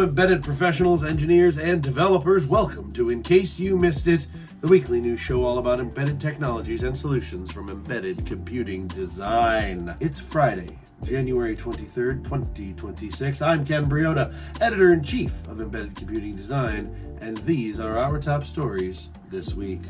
Hello, embedded professionals, engineers, and developers. Welcome to In Case You Missed It, the weekly news show all about embedded technologies and solutions from embedded computing design. It's Friday, January 23rd, 2026. I'm Ken Briodagh, Editor-in-Chief of Embedded Computing Design, and these are our top stories this week.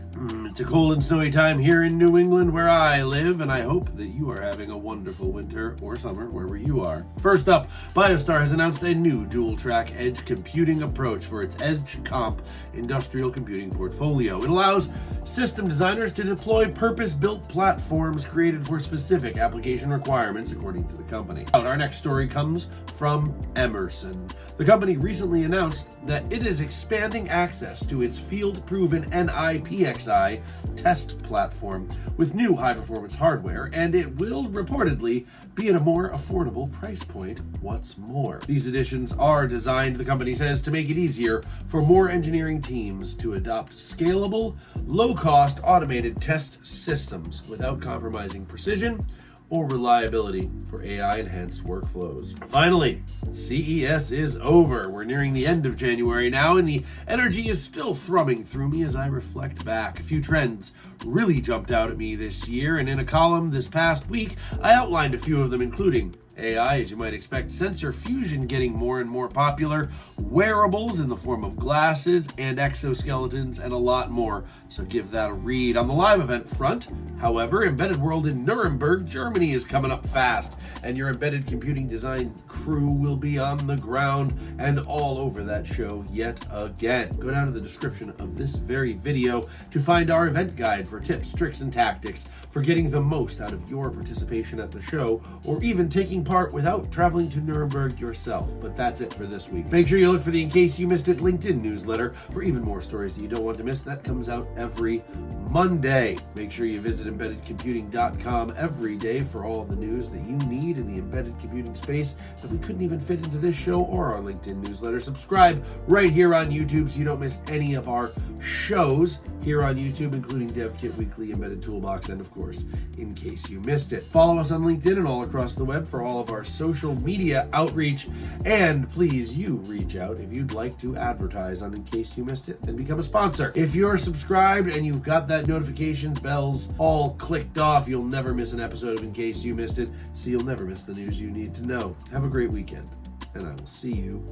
It's a cold and snowy time here in New England where I live, and I hope that you are having a wonderful winter or summer wherever you are. First up, BIOSTAR has announced a new dual-track edge computing approach for its EdgeCompindustrial computing portfolio. It allows system designers to deploy purpose-built platforms created for specific application requirements, according to the company. Our next story comes from Emerson. The company recently announced that it is expanding access to its field-proven NI PXI test platform with new high-performance hardware, and it will reportedly be at a more affordable price point. What's more, these additions are designed, the company says, to make it easier for more engineering teams to adopt scalable, low-cost automated test systems without compromising precision or reliability for AI-enhanced workflows. Finally, CES is over. We're nearing the end of January now, and the energy is still thrumming through me as I reflect back. A few trends really jumped out at me this year, and in a column this past week, I outlined a few of them, including AI, as you might expect, sensor fusion getting more and more popular, wearables in the form of glasses and exoskeletons, and a lot more, so give that a read. On the live event front, however, Embedded World in Nuremberg, Germany is coming up fast, and your embedded computing design crew will be on the ground and all over that show yet again. Go down to the description of this very video to find our event guide for tips, tricks, and tactics for getting the most out of your participation at the show, or even taking part without traveling to Nuremberg yourself. But that's it for this week. Make sure you look for the In Case You Missed It LinkedIn newsletter for even more stories that you don't want to miss. That comes out every Monday. Make sure you visit embeddedcomputing.com every day for all the news that you need in the embedded computing space that we couldn't even fit into this show or our LinkedIn newsletter. Subscribe right here on YouTube so you don't miss any of our shows here on YouTube, including DevKit Weekly, Embedded Toolbox, and of course, In Case You Missed It. Follow us on LinkedIn and all across the web for all of our social media outreach, and please, you reach out if you'd like to advertise on In Case You Missed It and become a sponsor. If you're subscribed and you've got that notifications bells all clicked off, you'll never miss an episode of In Case You Missed It, so you'll never miss the news you need to know. Have a great weekend, and I will see you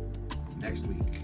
next week.